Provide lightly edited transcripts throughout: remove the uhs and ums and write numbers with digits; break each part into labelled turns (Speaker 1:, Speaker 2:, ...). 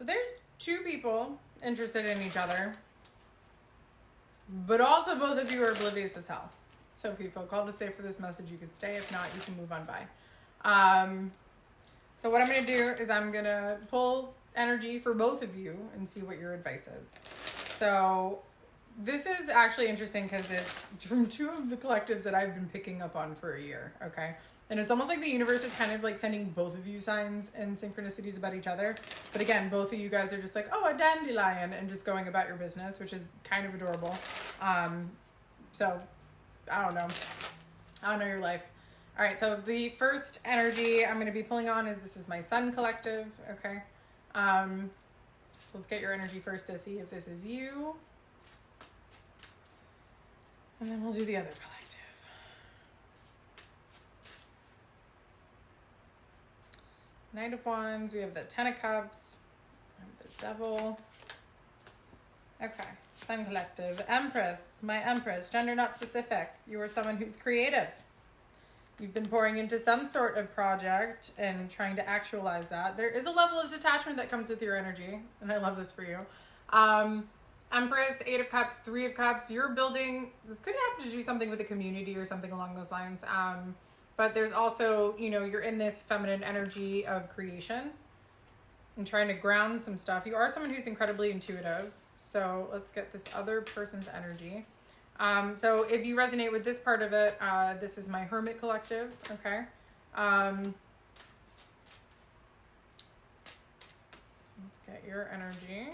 Speaker 1: So there's two people interested in each other, but also both of you are oblivious as hell. So if you feel called to stay for this message, you can stay. If not, you can move on by. So what I'm going to do is I'm going to pull energy for both of you and see what your advice is. So this is actually interesting because it's from two of the collectives that I've been picking up on for a year, okay? And it's almost like the universe is kind of like sending both of you signs and synchronicities about each other. But again, both of you guys are just like, oh, a dandelion, and just going about your business, which is kind of adorable. So I don't know. I don't know your life. All right, so the first energy I'm going to be pulling on is this is my Sun collective, okay? So let's get your energy first to see if this is you. And then we'll do the other collective. Knight of Wands, we have the Ten of Cups, the Devil. Okay, Sun collective. Empress, my Empress, gender not specific. You are someone who's creative. You've been pouring into some sort of project and trying to actualize that. There is a level of detachment that comes with your energy, and I love this for you. Empress, Eight of Cups, Three of Cups. You're building, this could have to do something with the community or something along those lines. But there's also, you know, you're in this feminine energy of creation and trying to ground some stuff. You are someone who's incredibly intuitive. So let's get this other person's energy. So if you resonate with this part of it, this is my Hermit collective, okay? Let's get your energy.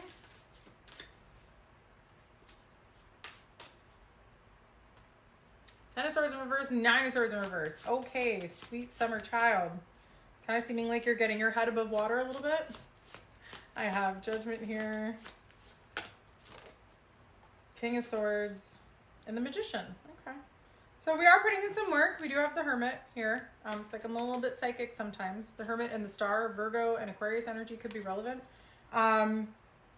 Speaker 1: Ten of Swords in reverse, Nine of Swords in reverse. Okay, sweet summer child. Kind of seeming like you're getting your head above water a little bit. I have Judgment here. King of Swords. And the Magician. Okay. So we are putting in some work. We do have the Hermit here. It's like I'm a little bit psychic sometimes. The Hermit and the Star, Virgo and Aquarius energy could be relevant.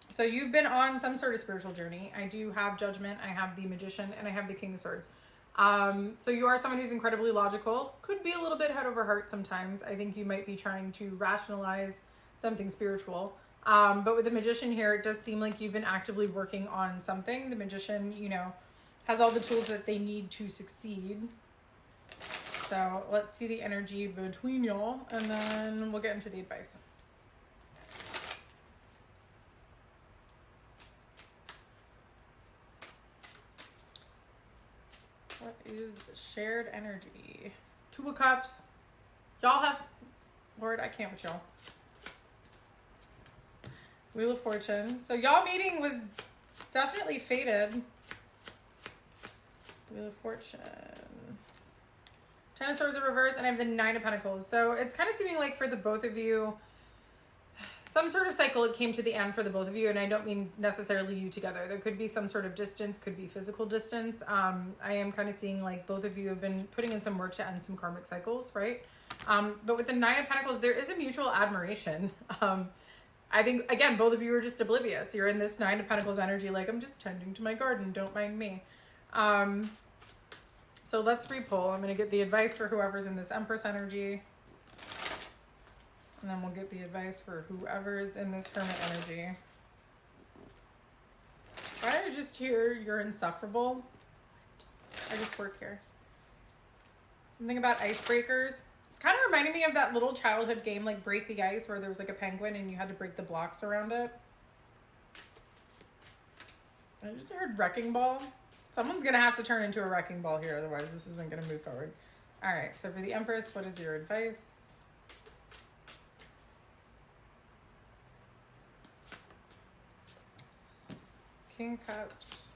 Speaker 1: So you've been on some sort of spiritual journey. I do have Judgment. I have the Magician and I have the King of Swords. So you are someone who's incredibly logical. Could be a little bit head over heart sometimes. I think you might be trying to rationalize something spiritual. But with the Magician here, it does seem like you've been actively working on something. The Magician, you know, has all the tools that they need to succeed. So let's see the energy between y'all, and then we'll get into the advice. What is the shared energy? Two of Cups. Y'all have... Lord, I can't with y'all. Wheel of Fortune. So y'all meeting was definitely fated. Wheel of Fortune. Ten of Swords in reverse, and I have the Nine of Pentacles. So it's kind of seeming like for the both of you, some sort of cycle it came to the end for the both of you, and I don't mean necessarily you together. There could be some sort of distance, could be physical distance. I am kind of seeing like both of you have been putting in some work to end some karmic cycles, right? But with the Nine of Pentacles, there is a mutual admiration. I think, again, both of you are just oblivious. You're in this Nine of Pentacles energy, like, I'm just tending to my garden, don't mind me. So let's re-pull. I'm going to get the advice for whoever's in this Empress energy. And then we'll get the advice for whoever's in this Hermit energy. I just hear you're insufferable. I just work here. Something about icebreakers. It's kind of reminding me of that little childhood game, like Break the Ice, where there was like a penguin and you had to break the blocks around it. I just heard Wrecking Ball. Someone's going to have to turn into a wrecking ball here, otherwise this isn't going to move forward. All right, so for the Empress, what is your advice? King of Cups,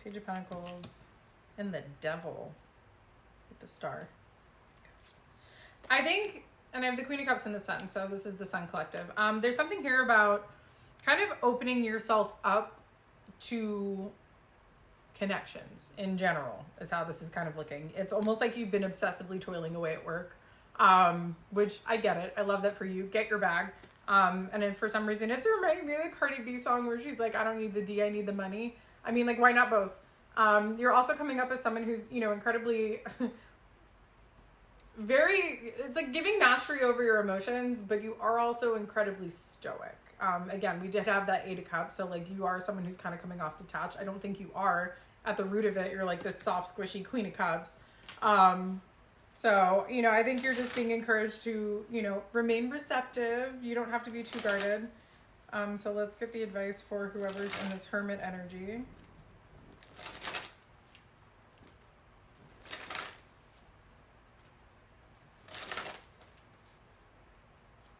Speaker 1: Page of Pentacles, and the Devil with the Star. I think, and I have the Queen of Cups and the Sun, so this is the Sun collective. There's something here about kind of opening yourself up to connections in general is how this is kind of looking. It's almost like you've been obsessively toiling away at work, which I get it. I love that for you. Get your bag. And then for some reason, it's reminding me of the Cardi B song where she's like, I don't need the D, I need the money. I mean, like, why not both? You're also coming up as someone who's, you know, incredibly it's like giving mastery over your emotions, but you are also incredibly stoic. Again, we did have that 8 of Cups, so like you are someone who's kind of coming off detached. I don't think you are. At the root of it, you're like this soft, squishy Queen of Cups. So, you know, I think you're just being encouraged to, you know, remain receptive. You don't have to be too guarded. So let's get the advice for whoever's in this Hermit energy.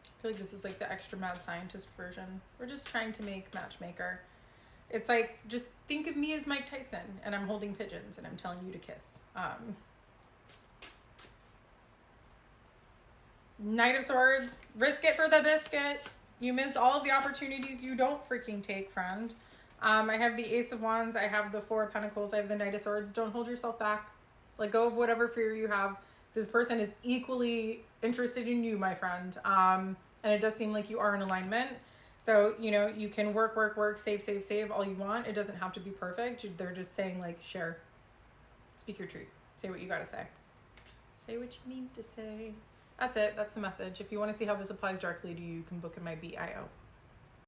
Speaker 1: I feel like this is like the extra mad scientist version. We're just trying to make Matchmaker. It's like, just think of me as Mike Tyson, and I'm holding pigeons, and I'm telling you to kiss. Knight of Swords, risk it for the biscuit. You miss all of the opportunities you don't freaking take, friend. I have the Ace of Wands, I have the 4 of Pentacles, I have the Knight of Swords. Don't hold yourself back. Let go of whatever fear you have. This person is equally interested in you, my friend. And it does seem like you are in alignment. So, you know, you can work, save all you want. It doesn't have to be perfect. They're just saying, like, share. Speak your truth. Say what you gotta say. Say what you need to say. That's it. That's the message. If you want to see how this applies directly to you, you can book in my BIO.